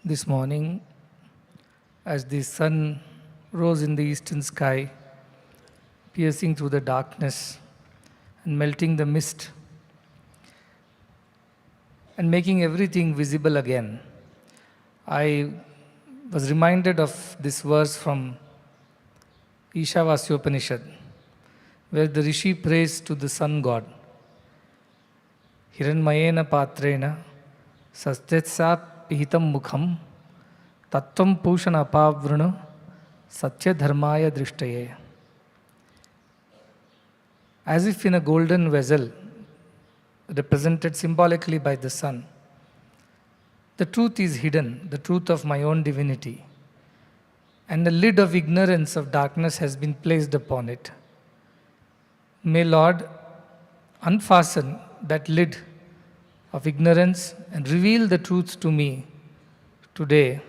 This morning, as the sun rose in the eastern sky, piercing through the darkness and melting the mist and making everything visible again, I was reminded of this verse from Ishavasyopanishad, where the Rishi prays to the sun god. Hiranmayena patrena sastyatsat pihitam mukham tattvam pushana apavrunu satya dharmaya drishtaye. As if in a golden vessel, represented symbolically by the sun, the truth is hidden, the truth of my own divinity, and the lid of ignorance of darkness has been placed upon it. May Lord unfasten that lid of ignorance and reveal the truth to me today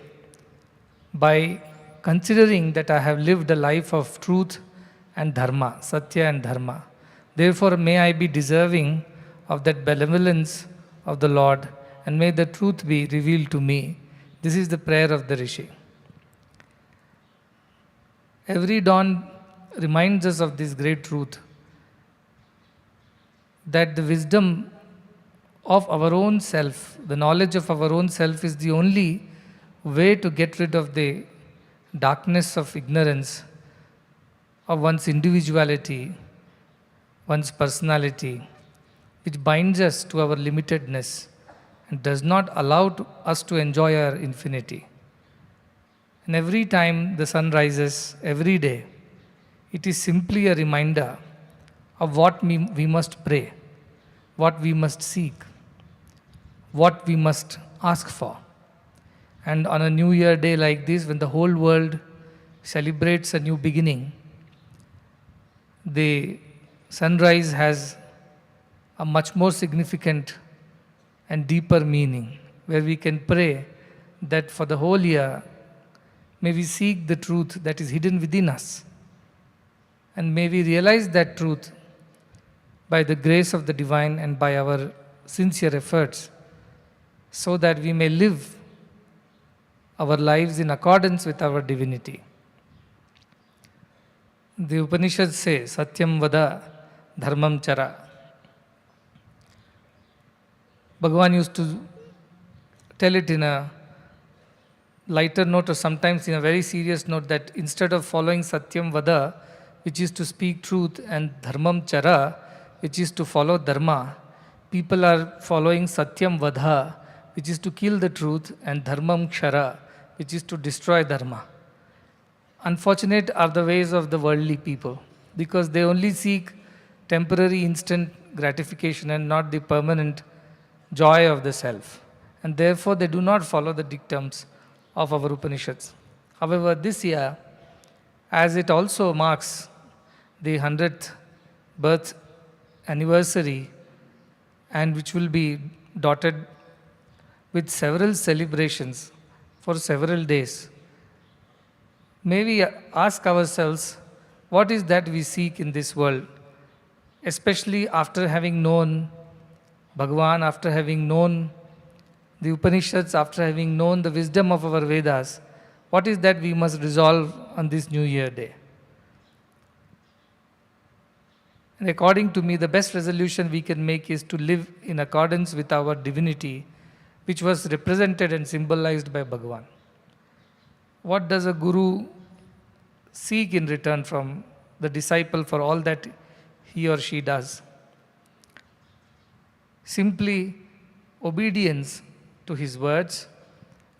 by considering that I have lived a life of truth and dharma, satya and dharma. Therefore, may I be deserving of that benevolence of the Lord, and may the truth be revealed to me. This is the prayer of the Rishi. Every dawn reminds us of this great truth, that the wisdom of our own self, the knowledge of our own self, is the only way to get rid of the darkness of ignorance of one's individuality, one's personality, which binds us to our limitedness and does not allow us to enjoy our infinity. And every time the sun rises, every day, it is simply a reminder of what we must pray, what we must seek, what we must ask for. And on a New Year day like this, when the whole world celebrates a new beginning, the sunrise has a much more significant and deeper meaning, where we can pray that for the whole year, may we seek the truth that is hidden within us, and may we realize that truth by the grace of the divine and by our sincere efforts, so that we may live our lives in accordance with our divinity. The Upanishads say, Satyam vada dharmam chara. Bhagavan used to tell it in a lighter note or sometimes in a very serious note, that instead of following Satyam vada, which is to speak truth, and dharmam chara, which is to follow dharma, people are following Satyam vadha, which is to kill the truth, and dharmam kshara, which is to destroy dharma. Unfortunate are the ways of the worldly people, because they only seek temporary instant gratification and not the permanent joy of the self. And therefore they do not follow the dictums of our Upanishads. However, this year, as it also marks the 100th birth anniversary, and which will be dotted with several celebrations for several days, may we ask ourselves, what is that we seek in this world? Especially after having known Bhagavan, after having known the Upanishads, after having known the wisdom of our Vedas, what is that we must resolve on this New Year day? And according to me, the best resolution we can make is to live in accordance with our divinity, which was represented and symbolized by Bhagavan. What does a guru seek in return from the disciple for all that he or she does? Simply obedience to his words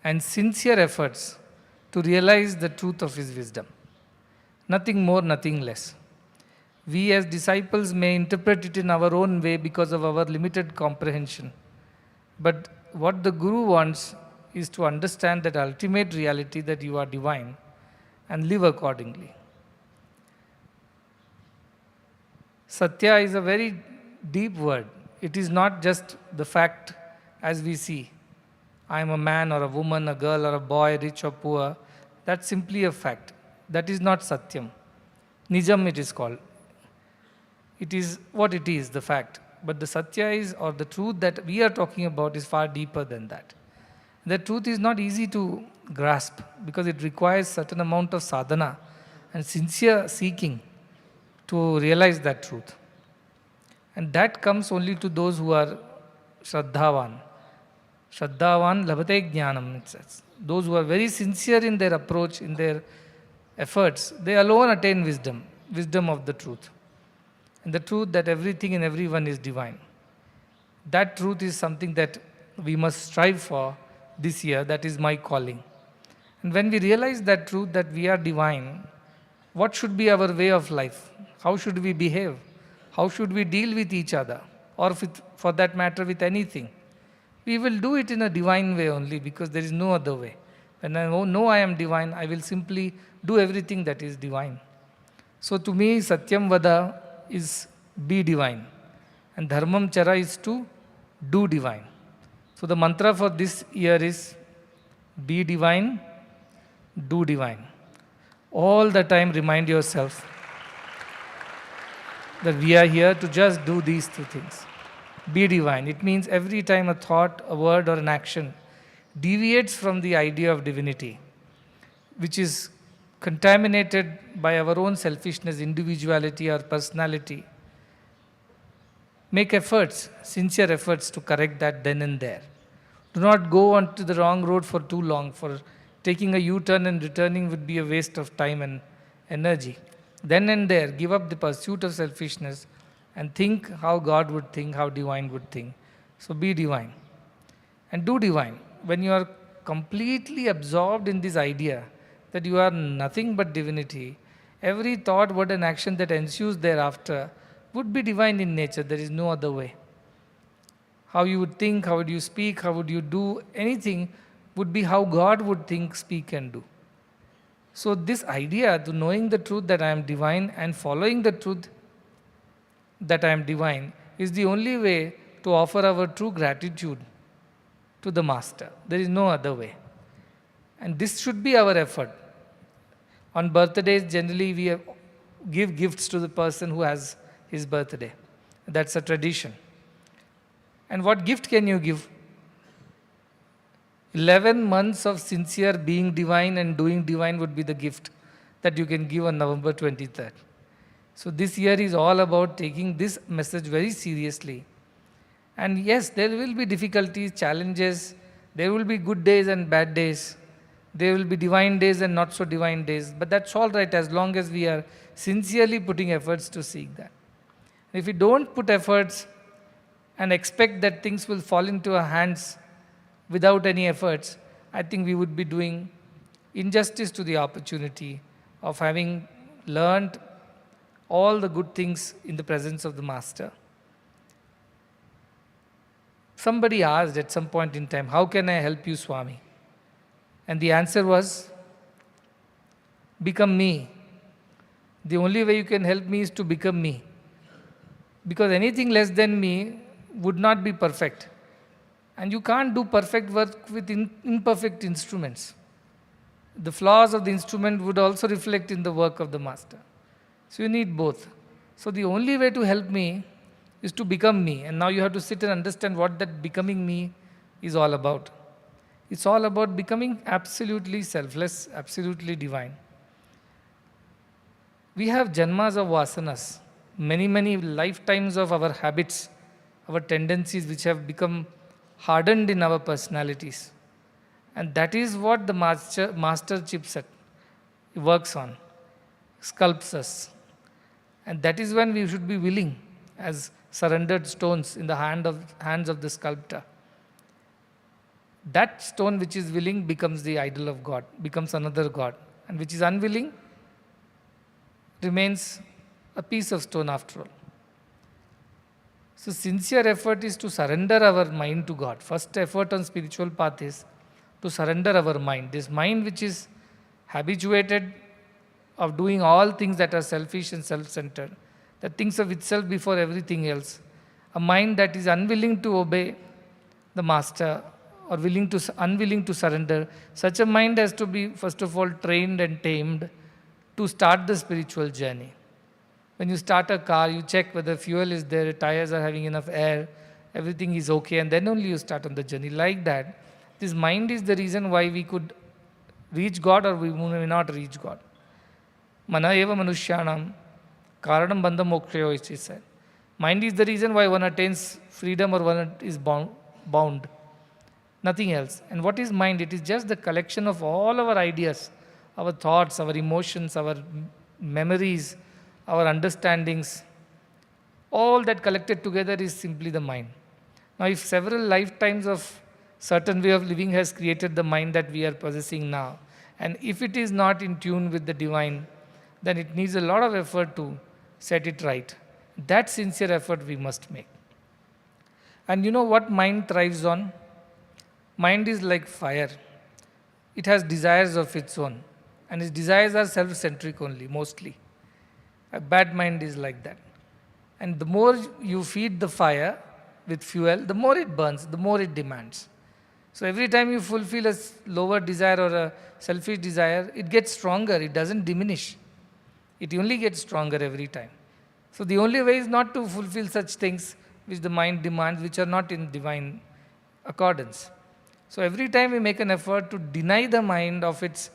and sincere efforts to realize the truth of his wisdom. Nothing more, nothing less. We as disciples may interpret it in our own way because of our limited comprehension. But what the Guru wants is to understand that ultimate reality, that you are divine, and live accordingly. Satya is a very deep word. It is not just the fact as we see. I am a man or a woman, a girl or a boy, rich or poor. That's simply a fact. That is not Satyam. Nijam it is called. It is what it is, the fact. But the Satya is, or the truth that we are talking about, is far deeper than that. The truth is not easy to grasp because it requires certain amount of sadhana and sincere seeking to realize that truth. And that comes only to those who are Shraddhavan. Shraddhavan labhate jnanam, it says. Those who are very sincere in their approach, in their efforts, they alone attain wisdom, wisdom of the truth. And the truth that everything and everyone is divine. That truth is something that we must strive for this year. That is my calling. And when we realize that truth, that we are divine, what should be our way of life? How should we behave? How should we deal with each other? Or for that matter, with anything? We will do it in a divine way only because there is no other way. When I know I am divine, I will simply do everything that is divine. So to me, Satyam Vada is be divine. And Dharmam Chara is to do divine. So the mantra for this year is be divine, do divine. All the time remind yourself that we are here to just do these two things. Be divine. It means every time a thought, a word, or an action deviates from the idea of divinity, which is contaminated by our own selfishness, individuality, or personality, make efforts, sincere efforts to correct that then and there. Do not go onto the wrong road for too long. For taking a U-turn and returning would be a waste of time and energy. Then and there, give up the pursuit of selfishness and think how God would think, how divine would think. So be divine and do divine. When you are completely absorbed in this idea that you are nothing but divinity, every thought, word, and action that ensues thereafter would be divine in nature. There is no other way. How you would think, how would you speak, how would you do anything would be how God would think, speak, and do. So this idea to knowing the truth that I am divine and following the truth that I am divine is the only way to offer our true gratitude to the Master. There is no other way. And this should be our effort. On birthdays, generally we give gifts to the person who has his birthday. That's a tradition. And what gift can you give? 11 months of sincere being divine and doing divine would be the gift that you can give on November 23rd. So this year is all about taking this message very seriously. And yes, there will be difficulties, challenges. There will be good days and bad days. There will be divine days and not so divine days. But that's all right as long as we are sincerely putting efforts to seek that. If we don't put efforts and expect that things will fall into our hands without any efforts, I think we would be doing injustice to the opportunity of having learned all the good things in the presence of the Master. Somebody asked at some point in time, how can I help you, Swami? And the answer was, become me. The only way you can help me is to become me. Because anything less than me would not be perfect. And you can't do perfect work with imperfect instruments. The flaws of the instrument would also reflect in the work of the Master. So you need both. So the only way to help me is to become me. And now you have to sit and understand what that becoming me is all about. It's all about becoming absolutely selfless, absolutely divine. We have janmas of vasanas, many lifetimes of our habits, our tendencies which have become hardened in our personalities. And that is what the master chipset works on, sculpts us. And that is when we should be willing as surrendered stones in the hands of the sculptor. That stone which is willing becomes the idol of God, becomes another God. And which is unwilling remains a piece of stone after all. So sincere effort is to surrender our mind to God. First effort on spiritual path is to surrender our mind. This mind which is habituated of doing all things that are selfish and self-centered, that thinks of itself before everything else. A mind that is unwilling to obey the Master or unwilling to surrender. Such a mind has to be first of all trained and tamed to start the spiritual journey. When you start a car, you check whether fuel is there, tires are having enough air, everything is okay, and then only you start on the journey. Like that, This mind is the reason why we could reach God or we may not reach God. Mana eva manushyanam karanam bandha mokshayo, it is said. Mind is the reason why one attains freedom or one is bound. Nothing else. And what is mind? It is just the collection of all our ideas, our thoughts, our emotions, our memories, our understandings. All that collected together is simply the mind. Now, if several lifetimes of certain way of living has created the mind that we are possessing now, and if it is not in tune with the divine, then it needs a lot of effort to set it right. That sincere effort we must make. And you know what mind thrives on? Mind is like fire. It has desires of its own. And its desires are self-centric only, mostly. A bad mind is like that. And the more you feed the fire with fuel, the more it burns, the more it demands. So every time you fulfill a lower desire or a selfish desire, it gets stronger, it doesn't diminish. It only gets stronger every time. So the only way is not to fulfill such things which the mind demands, which are not in divine accordance. So every time we make an effort to deny the mind of its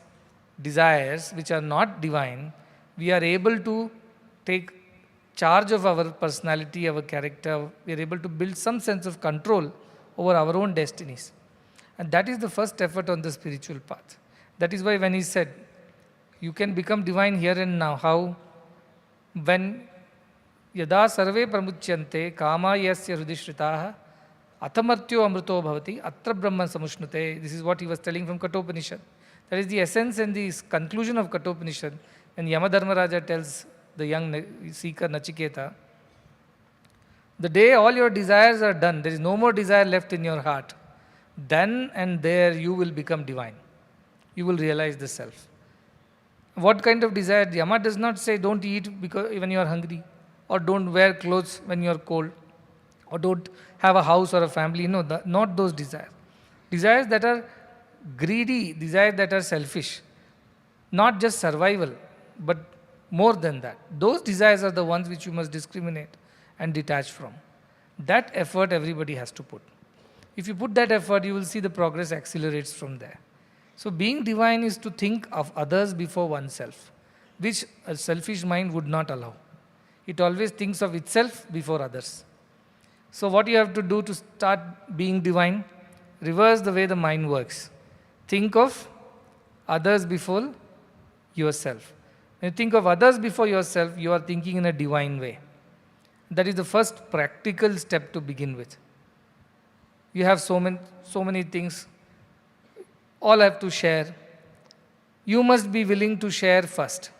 desires, which are not divine, we are able to take charge of our personality, our character. We are able to build some sense of control over our own destinies. And that is the first effort on the spiritual path. That is why when he said, you can become divine here and now. How? When yada sarve pramuchyante kama yasya hridishritaha atamartyo amruto bhavati atra brahman samushnute. This is what he was telling from Kathopanishad. That is the essence and the conclusion of Kathopanishad. When Yamadharmaraja tells the young seeker Nachiketa, the day all your desires are done, there is no more desire left in your heart, then and there you will become divine. You will realize the self. What kind of desire? Yama does not say don't eat because when you are hungry, or don't wear clothes when you are cold, or don't have a house or a family. No, not those desires. Desires that are greedy, desires that are selfish. Not just survival, but more than that. Those desires are the ones which you must discriminate and detach from. That effort everybody has to put. If you put that effort, you will see the progress accelerates from there. So being divine is to think of others before oneself, which a selfish mind would not allow. It always thinks of itself before others. So what you have to do to start being divine? Reverse the way the mind works. Think of others before yourself. When you think of others before yourself, you are thinking in a divine way. That is the first practical step to begin with. You have so many things, all have to share. You must be willing to share first.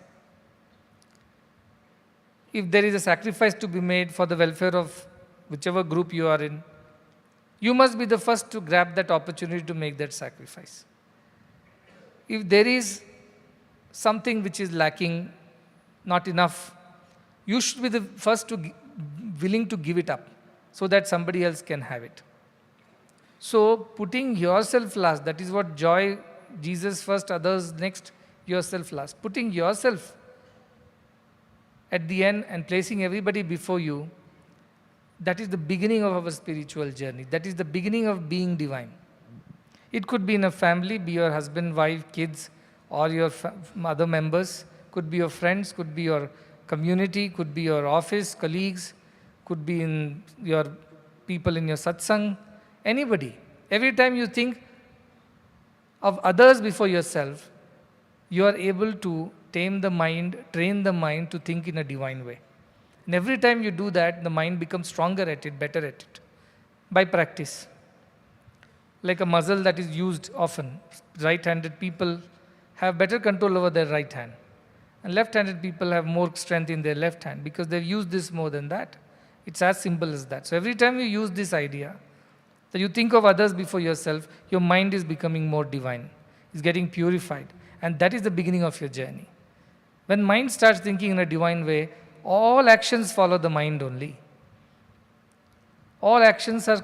If there is a sacrifice to be made for the welfare of whichever group you are in, you must be the first to grab that opportunity to make that sacrifice. If there is something which is lacking, not enough, you should be the first to willing to give it up so that somebody else can have it. So putting yourself last, that is what joy, Jesus first, others next, yourself last. Putting yourself at the end and placing everybody before you, that is the beginning of our spiritual journey. That is the beginning of being divine. It could be in a family, be your husband, wife, kids, or your other members, could be your friends, could be your community, could be your office, colleagues, could be in your people in your satsang, anybody. Every time you think of others before yourself, you are able to tame the mind, train the mind to think in a divine way. And every time you do that, the mind becomes stronger at it, better at it, by practice. Like a muscle that is used often. Right-handed people have better control over their right hand. And left-handed people have more strength in their left hand because they've used this more than that. It's as simple as that. So every time you use this idea, that you think of others before yourself, your mind is becoming more divine. It's getting purified. And that is the beginning of your journey. When mind starts thinking in a divine way, all actions follow the mind only. All actions are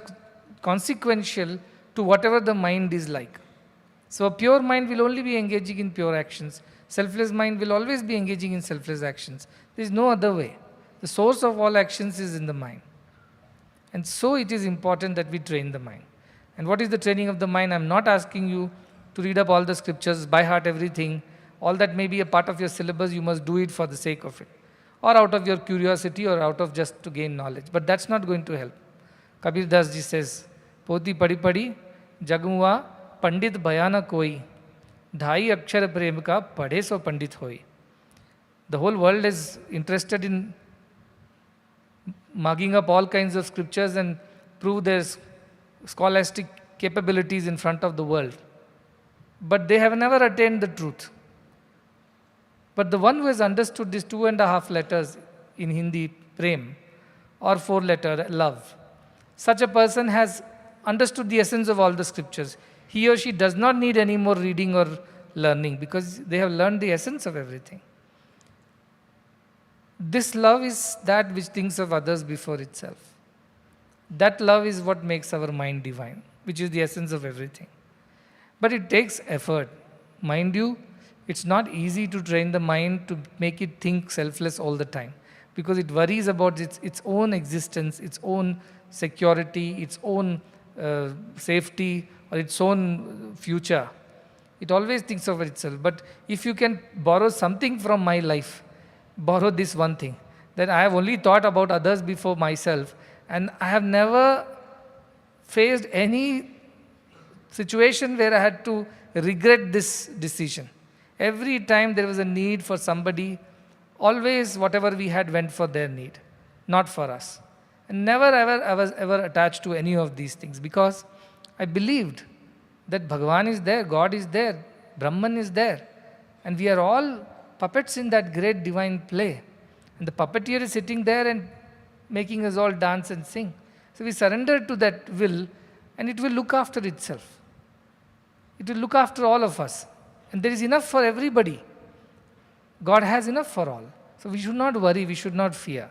consequential to whatever the mind is like. So a pure mind will only be engaging in pure actions. Selfless mind will always be engaging in selfless actions. There is no other way. The source of all actions is in the mind. And so it is important that we train the mind. And what is the training of the mind? I'm not asking you to read up all the scriptures, by heart everything. All that may be a part of your syllabus, you must do it for the sake of it. Or out of your curiosity or out of just to gain knowledge. But that's not going to help. Kabir Das ji says, Poti padi padi, jagmuwa pandit bhayana koi, dhai akshar prem ka padhe so pandit hoi. The whole world is interested in mugging up all kinds of scriptures and prove their scholastic capabilities in front of the world. But they have never attained the truth. But the one who has understood these 2.5 letters in Hindi, prem, or 4-letter love, such a person has understood the essence of all the scriptures. He or she does not need any more reading or learning because they have learned the essence of everything. This love is that which thinks of others before itself. That love is what makes our mind divine, which is the essence of everything. But it takes effort. Mind you, it's not easy to train the mind to make it think selfless all the time because it worries about its own existence, its own security, its own safety, or its own future. It always thinks of itself. But if you can borrow something from my life, borrow this one thing, that I have only thought about others before myself, and I have never faced any situation where I had to regret this decision. Every time there was a need for somebody, always whatever we had went for their need, not for us. And never ever I was ever attached to any of these things because I believed that Bhagavan is there, God is there, Brahman is there, and we are all puppets in that great divine play. And the puppeteer is sitting there and making us all dance and sing. So we surrender to that will and it will look after itself. It will look after all of us. And there is enough for everybody. God has enough for all. So we should not worry, we should not fear.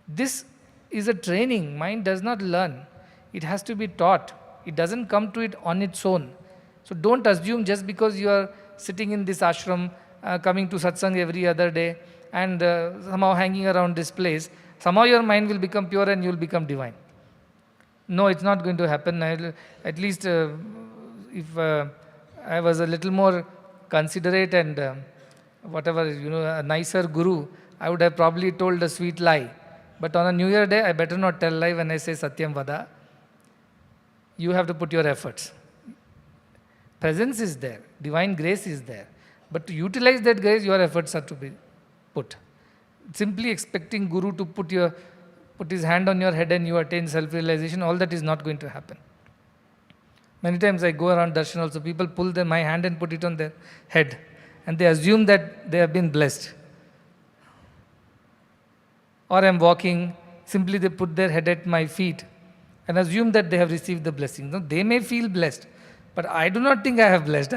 This is a training. Mind does not learn. It has to be taught. It doesn't come to it on its own. So don't assume just because you are sitting in this ashram, coming to satsang every other day, and somehow hanging around this place, somehow your mind will become pure and you will become divine. No, it's not going to happen. At least if I was a little more considerate and a nicer guru, I would have probably told a sweet lie. But on a New Year day, I better not tell lie when I say Satyam Vada. You have to put your efforts. Presence is there. Divine grace is there. But to utilize that grace, your efforts are to be put. Simply expecting Guru to put his hand on your head and you attain self-realization, all that is not going to happen. Many times I go around darshan also, people pull my hand and put it on their head. And they assume that they have been blessed. Or I'm walking, simply they put their head at my feet and assume that they have received the blessing. No, they may feel blessed, but I do not think I have blessed.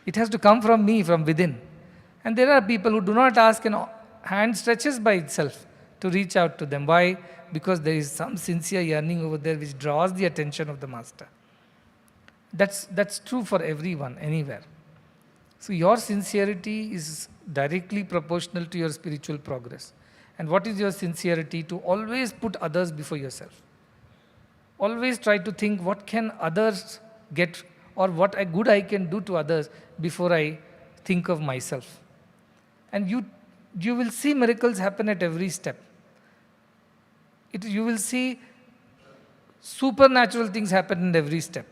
It has to come from me, from within. And there are people who do not ask, and hand stretches by itself to reach out to them. Why? Because there is some sincere yearning over there which draws the attention of the master. That's true for everyone, anywhere. So your sincerity is directly proportional to your spiritual progress. And what is your sincerity? To always put others before yourself. Always try to think what can others get or what good I can do to others before I think of myself. And you will see miracles happen at every step. You will see supernatural things happen in every step.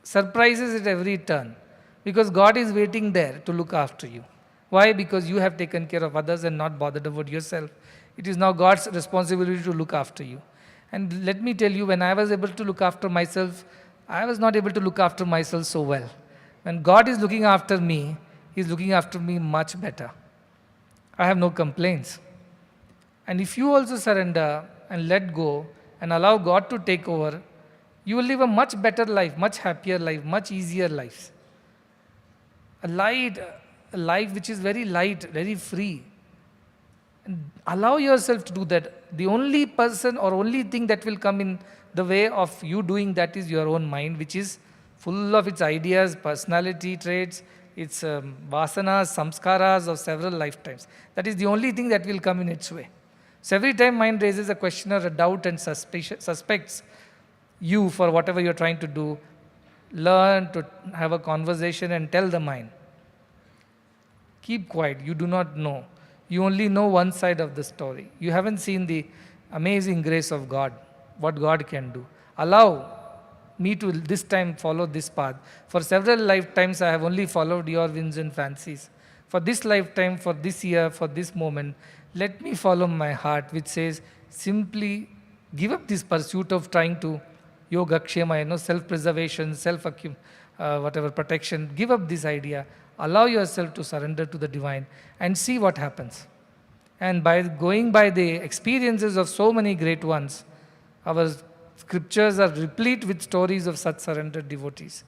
Surprises at every turn. Because God is waiting there to look after you. Why? Because you have taken care of others and not bothered about yourself. It is now God's responsibility to look after you. And let me tell you, when I was able to look after myself, I was not able to look after myself so well. When God is looking after me, He is looking after me much better. I have no complaints. And if you also surrender and let go and allow God to take over, you will live a much better life, much happier life, much easier life. A life which is very light, very free. And allow yourself to do that. The only person or only thing that will come in the way of you doing that is your own mind, which is full of its ideas, personality traits, its vasanas, samskaras of several lifetimes. That is the only thing that will come in its way. So every time mind raises a question or a doubt and suspects, you for whatever you're trying to do. Learn to have a conversation and tell the mind. Keep quiet. You do not know. You only know one side of the story. You haven't seen the amazing grace of God, what God can do. Allow me to this time follow this path. For several lifetimes, I have only followed your whims and fancies. For this lifetime, for this year, for this moment, let me follow my heart, which says, simply give up this pursuit of trying to yogakshema, self-preservation, whatever protection. Give up this idea. Allow yourself to surrender to the divine and see what happens. And by going by the experiences of so many great ones, our scriptures are replete with stories of such surrendered devotees.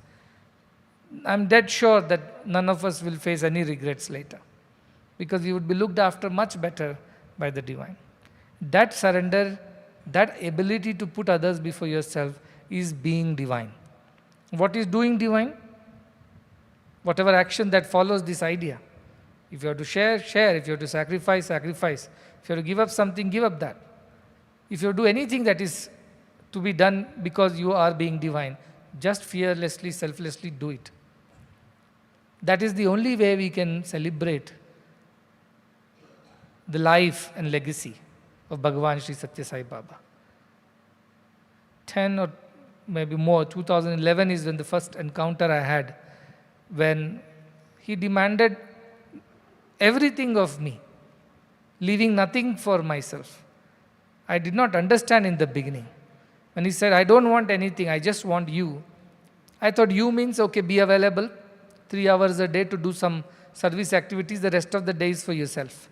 I'm dead sure that none of us will face any regrets later, because we would be looked after much better by the divine. That surrender, that ability to put others before yourself is being divine. What is doing divine? Whatever action that follows this idea. If you have to share, share. If you have to sacrifice, sacrifice. If you have to give up something, give up that. If you do anything that is to be done because you are being divine, just fearlessly, selflessly do it. That is the only way we can celebrate the life and legacy of Bhagavan Sri Satya Sai Baba. 10 or maybe more, 2011 is when the first encounter I had, when he demanded everything of me, leaving nothing for myself. I did not understand in the beginning. When he said, I don't want anything, I just want you. I thought you means, okay, be available 3 hours a day to do some service activities, the rest of the day is for yourself.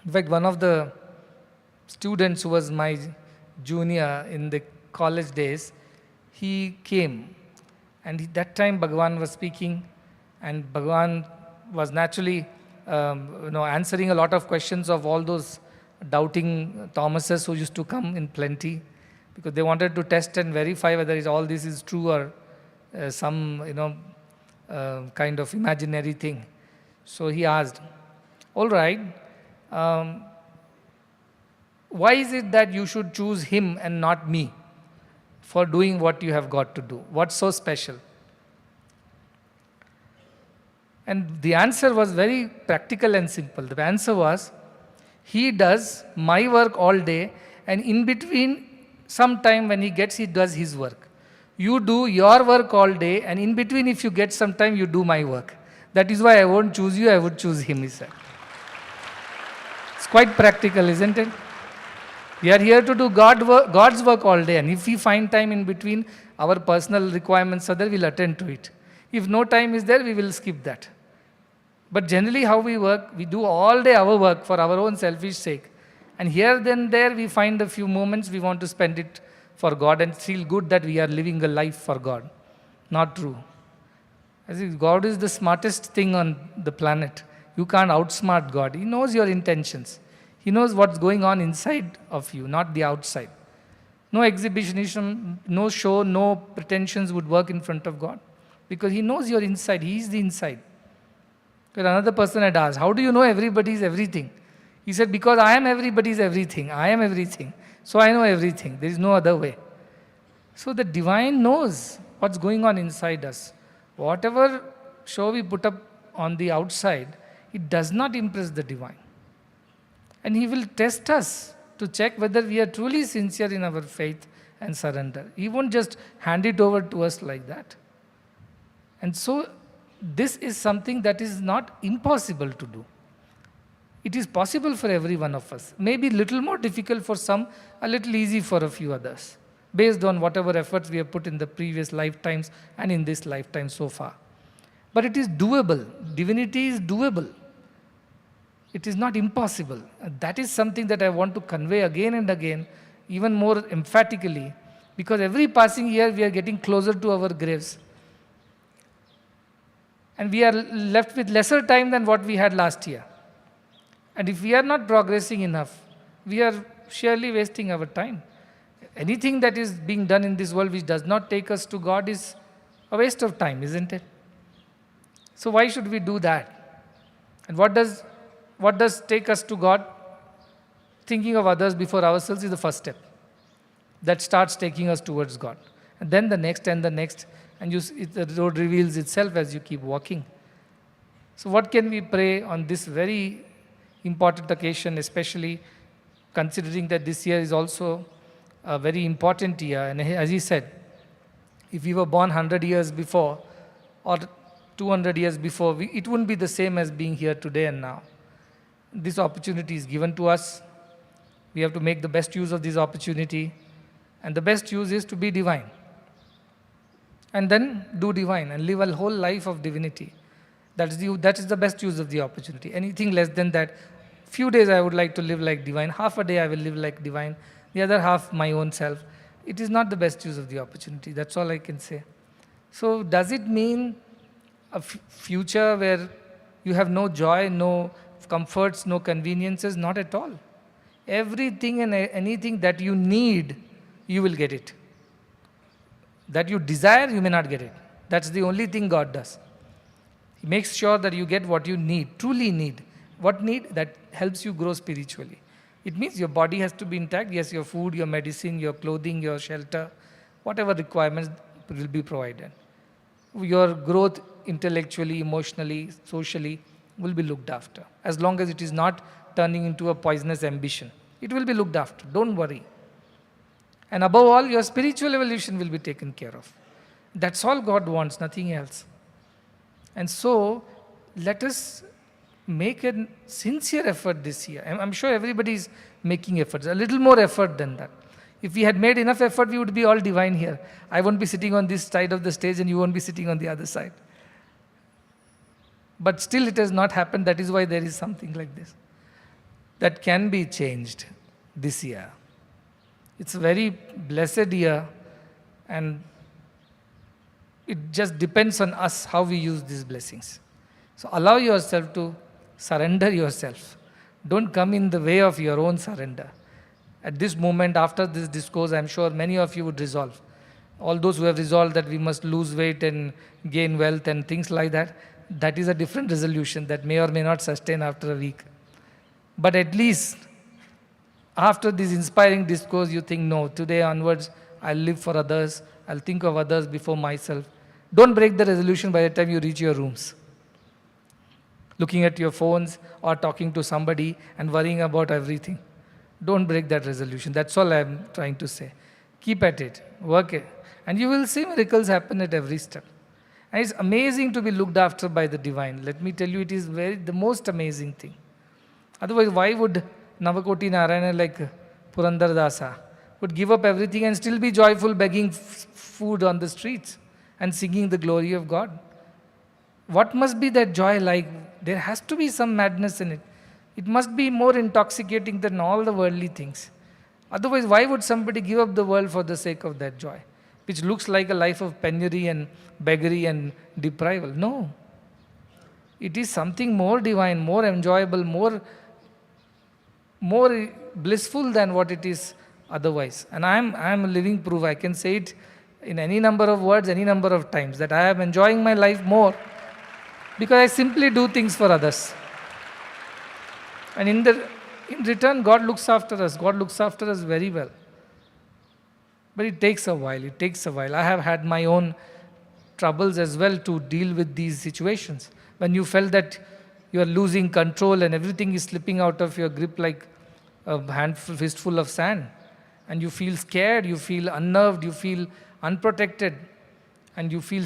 In fact, one of the students who was my junior in the college days, he came. And that time Bhagavan was speaking, and Bhagavan was naturally answering a lot of questions of all those doubting Thomases who used to come in plenty, because they wanted to test and verify whether all this is true or some kind of imaginary thing. So he asked, all right, why is it that you should choose him and not me for doing what you have got to do? What's so special? And the answer was very practical and simple. The answer was, he does my work all day, and in between, sometime when he gets, he does his work. You do your work all day, and in between, if you get some time, you do my work. That is why I won't choose you, I would choose him, he said. It's quite practical, isn't it? We are here to do God's work all day, and if we find time in between, our personal requirements are there, we'll attend to it. If no time is there, we will skip that. But generally how we work, we do all day our work for our own selfish sake. And here then there we find a few moments we want to spend it for God and feel good that we are living a life for God. Not true. I think God is the smartest thing on the planet. You can't outsmart God. He knows your intentions. He knows what's going on inside of you, not the outside. No exhibitionism, no show, no pretensions would work in front of God, because He knows your inside. He is the inside. But another person had asked, how do you know everybody's everything? He said, because I am everybody's everything. I am everything. So I know everything. There is no other way. So the divine knows what's going on inside us. Whatever show we put up on the outside, it does not impress the divine. And He will test us to check whether we are truly sincere in our faith and surrender. He won't just hand it over to us like that. And so this is something that is not impossible to do. It is possible for every one of us. Maybe a little more difficult for some, a little easy for a few others, based on whatever efforts we have put in the previous lifetimes and in this lifetime so far. But it is doable. Divinity is doable. It is not impossible. That is something that I want to convey again and again, even more emphatically, because every passing year we are getting closer to our graves. And we are left with lesser time than what we had last year. And if we are not progressing enough, we are surely wasting our time. Anything that is being done in this world which does not take us to God is a waste of time, isn't it? So why should we do that? And what does take us to God? Thinking of others before ourselves is the first step. that starts taking us towards God. And then the next and the next, and the road reveals itself as you keep walking. So what can we pray on this very important occasion, especially considering that this year is also a very important year. And as he said, if we were born 100 years before or 200 years before, it wouldn't be the same as being here today and now. This opportunity is given to us. We have to make the best use of this opportunity. And the best use is to be divine. And then do divine and live a whole life of divinity. That is the best use of the opportunity. Anything less than that, few days I would like to live like divine, half a day I will live like divine, the other half my own self. It is not the best use of the opportunity. That's all I can say. So does it mean a future where you have no joy, no comforts, no conveniences? Not at all. Everything and anything that you need, you will get it. That you desire, you may not get it. That's the only thing God does. He makes sure that you get what you need, truly need. What need? That helps you grow spiritually. It means your body has to be intact. Yes, your food, your medicine, your clothing, your shelter, whatever requirements will be provided. Your growth intellectually, emotionally, socially will be looked after. As long as it is not turning into a poisonous ambition, it will be looked after. Don't worry. And above all, your spiritual evolution will be taken care of. That's all God wants, nothing else. And so, let us make a sincere effort this year. I'm sure everybody is making efforts, a little more effort than that. If we had made enough effort, we would be all divine here. I won't be sitting on this side of the stage and you won't be sitting on the other side. But still it has not happened. That is why there is something like this. That can be changed this year. It's a very blessed year, and it just depends on us how we use these blessings. So allow yourself to surrender yourself. Don't come in the way of your own surrender. At this moment, after this discourse, I'm sure many of you would resolve. All those who have resolved that we must lose weight and gain wealth and things like that, that is a different resolution that may or may not sustain after a week. But at least after this inspiring discourse, you think, no, today onwards, I'll live for others. I'll think of others before myself. Don't break the resolution by the time you reach your rooms. Looking at your phones or talking to somebody and worrying about everything. Don't break that resolution. That's all I'm trying to say. Keep at it. Work it. And you will see miracles happen at every step. And it's amazing to be looked after by the divine. Let me tell you, it is the most amazing thing. Otherwise, why would Navakoti Narayana like Purandar Dasa would give up everything and still be joyful begging food on the streets and singing the glory of God? What must be that joy like? There has to be some madness in it. It must be more intoxicating than all the worldly things. Otherwise, why would somebody give up the world for the sake of that joy, which looks like a life of penury and beggary and deprival? No. It is something more divine, more enjoyable, more blissful than what it is otherwise. And I'm a living proof. I can say it in any number of words, any number of times, that I am enjoying my life more because I simply do things for others. And in return, God looks after us. God looks after us very well. But it takes a while. It takes a while. I have had my own troubles as well to deal with these situations. When you felt that you are losing control and everything is slipping out of your grip like a fistful of sand, and you feel scared, you feel unnerved, you feel unprotected, and you feel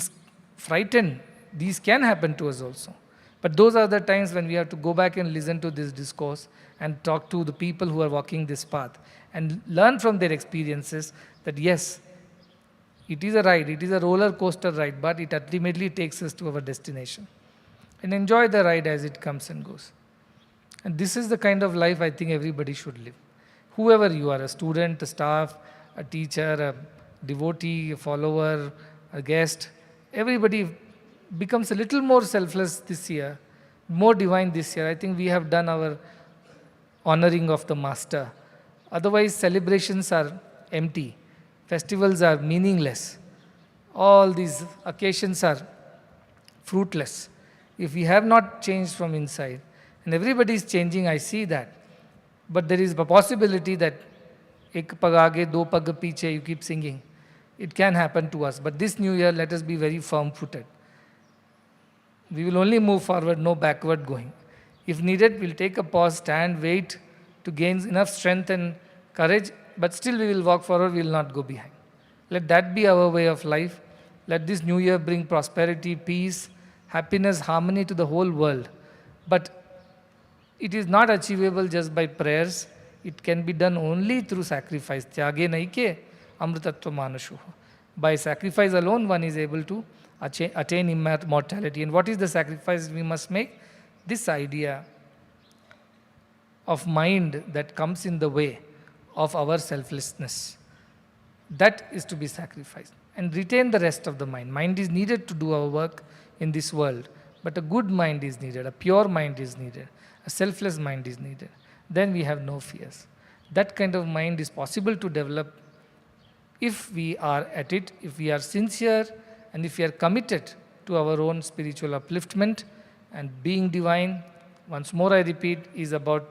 frightened. These can happen to us also. But those are the times when we have to go back and listen to this discourse and talk to the people who are walking this path and learn from their experiences that yes, it is a ride, it is a roller coaster ride, but it ultimately takes us to our destination. And enjoy the ride as it comes and goes. And this is the kind of life I think everybody should live. Whoever you are, a student, a staff, a teacher, a devotee, a follower, a guest, everybody becomes a little more selfless this year, more divine this year. I think we have done our honoring of the Master. Otherwise, celebrations are empty. Festivals are meaningless. All these occasions are fruitless if we have not changed from inside. And everybody is changing, I see that. But there is a possibility that Ek pag aage, do pag piche, you keep singing. It can happen to us. But this new year, let us be very firm-footed. We will only move forward, no backward going. If needed, we'll take a pause, stand, wait to gain enough strength and courage, but still we will walk forward, we will not go behind. Let that be our way of life. Let this new year bring prosperity, peace, happiness, harmony to the whole world. But it is not achievable just by prayers. It can be done only through sacrifice. Tyage naike amritatva manashu. By sacrifice alone, one is able to attain immortality. And what is the sacrifice we must make? This idea of mind that comes in the way of our selflessness. That is to be sacrificed. And retain the rest of the mind. Mind is needed to do our work in this world. But a good mind is needed, a pure mind is needed, a selfless mind is needed. Then we have no fears. That kind of mind is possible to develop if we are at it, if we are sincere, and if we are committed to our own spiritual upliftment. And being divine, once more I repeat, is about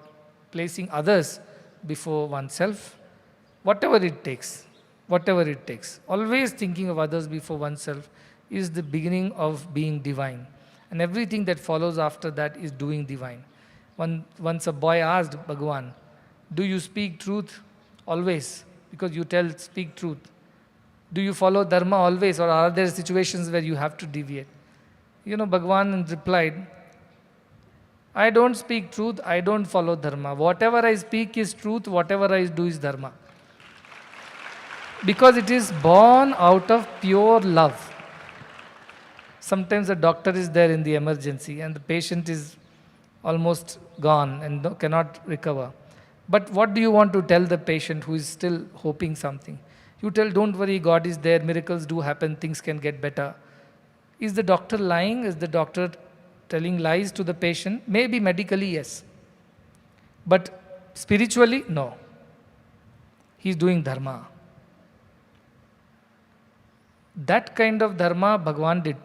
placing others before oneself, whatever it takes. Whatever it takes. Always thinking of others before oneself is the beginning of being divine. And everything that follows after that is doing divine. Once a boy asked Bhagavan, do you speak truth always? Because you speak truth. Do you follow dharma always, or are there situations where you have to deviate? Bhagavan replied, I don't speak truth, I don't follow dharma. Whatever I speak is truth, whatever I do is dharma. Because it is born out of pure love. Sometimes a doctor is there in the emergency and the patient is almost gone and cannot recover. But what do you want to tell the patient who is still hoping something? You tell, don't worry, God is there, miracles do happen, things can get better. Is the doctor lying? Is the doctor telling lies to the patient? Maybe medically, yes. But spiritually, no. He is doing dharma. That kind of dharma Bhagavan did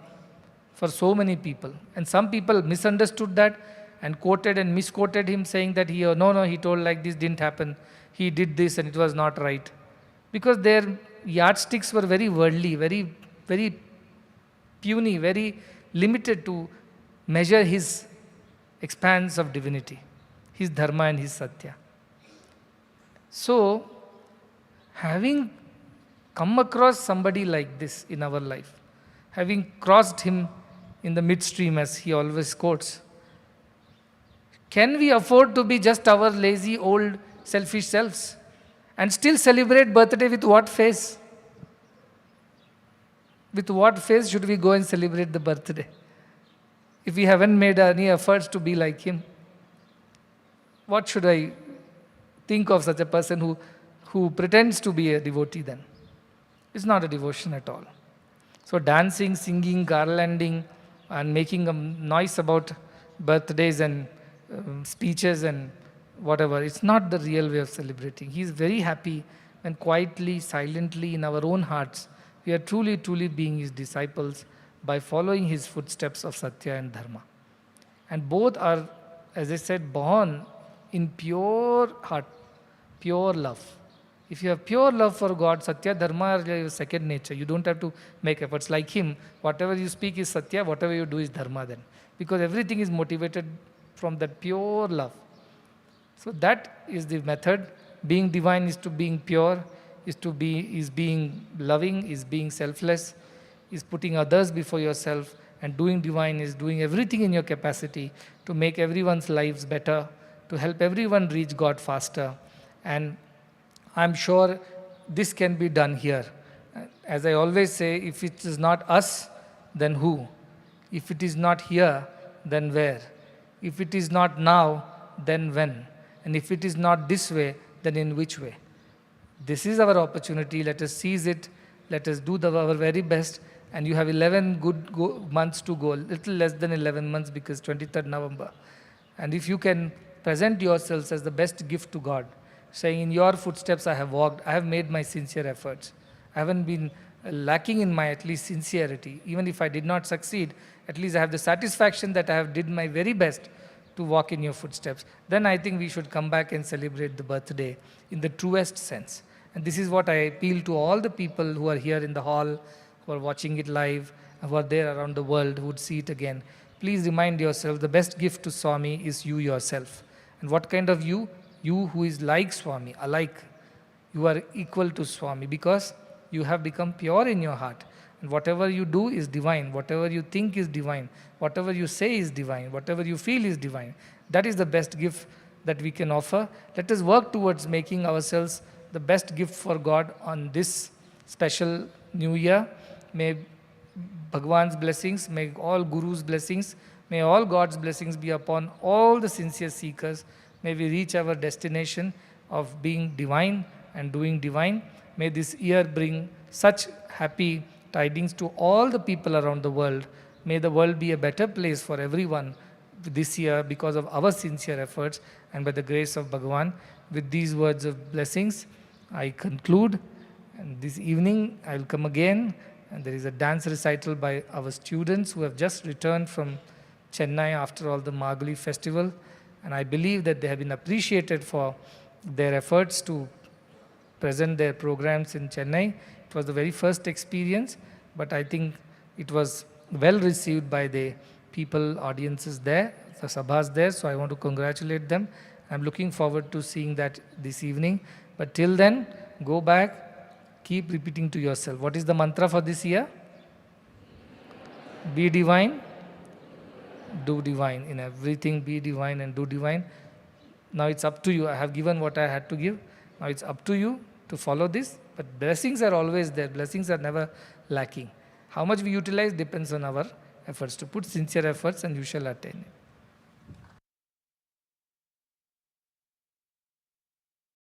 for so many people. And some people misunderstood that and quoted and misquoted him, saying that he told like this, didn't happen. He did this and it was not right. Because their yardsticks were very worldly, very, very puny, very limited to measure his expanse of divinity, his dharma and his satya. So, having come across somebody like this in our life, having crossed him in the midstream, as he always quotes, can we afford to be just our lazy, old, selfish selves and still celebrate birthday with what face? With what face should we go and celebrate the birthday if we haven't made any efforts to be like him? What should I think of such a person who pretends to be a devotee then? It's not a devotion at all. So dancing, singing, garlanding, and making a noise about birthdays and speeches and whatever, it's not the real way of celebrating. He is very happy when quietly, silently in our own hearts, we are truly, truly being his disciples by following his footsteps of Satya and Dharma. And both are, as I said, born in pure heart, pure love. If you have pure love for God, Satya, Dharma are your second nature. You don't have to make efforts. Like him, whatever you speak is Satya, whatever you do is Dharma then. Because everything is motivated from that pure love. So that is the method. Being divine is to being pure, is being loving, is being selfless, is putting others before yourself, and doing divine is doing everything in your capacity to make everyone's lives better, to help everyone reach God faster. And I'm sure this can be done here. As I always say, if it is not us, then who? If it is not here, then where? If it is not now, then when? And if it is not this way, then in which way? This is our opportunity. Let us seize it. Let us do our very best. And you have 11 good months to go, little less than 11 months because 23rd November. And if you can present yourselves as the best gift to God, saying, in your footsteps I have walked, I have made my sincere efforts. I haven't been lacking in my at least sincerity. Even if I did not succeed, at least I have the satisfaction that I have did my very best to walk in your footsteps. Then I think we should come back and celebrate the birthday in the truest sense. And this is what I appeal to all the people who are here in the hall, who are watching it live, who are there around the world, who would see it again. Please remind yourself the best gift to Swami is you yourself. And what kind of you? You who is like Swami, alike. You are equal to Swami because you have become pure in your heart. And whatever you do is divine. Whatever you think is divine. Whatever you say is divine. Whatever you feel is divine. That is the best gift that we can offer. Let us work towards making ourselves the best gift for God on this special new year. May Bhagwan's blessings, may all Guru's blessings, may all God's blessings be upon all the sincere seekers. May we reach our destination of being divine and doing divine. May this year bring such happy tidings to all the people around the world. May the world be a better place for everyone this year because of our sincere efforts and by the grace of Bhagwan. With these words of blessings, I conclude. And this evening, I will come again. And there is a dance recital by our students who have just returned from Chennai after all the Margali festival. And I believe that they have been appreciated for their efforts to present their programs in Chennai. It was the very first experience, but I think it was well received by the people, audiences there, the sabhas there. So I want to congratulate them. I'm looking forward to seeing that this evening. But till then, go back, keep repeating to yourself. What is the mantra for this year? Be divine, do divine. In everything, be divine and do divine. Now it's up to you. I have given what I had to give. Now it's up to you to follow this. But blessings are always there. Blessings are never lacking. How much we utilize depends on our efforts. To put sincere efforts and you shall attain it.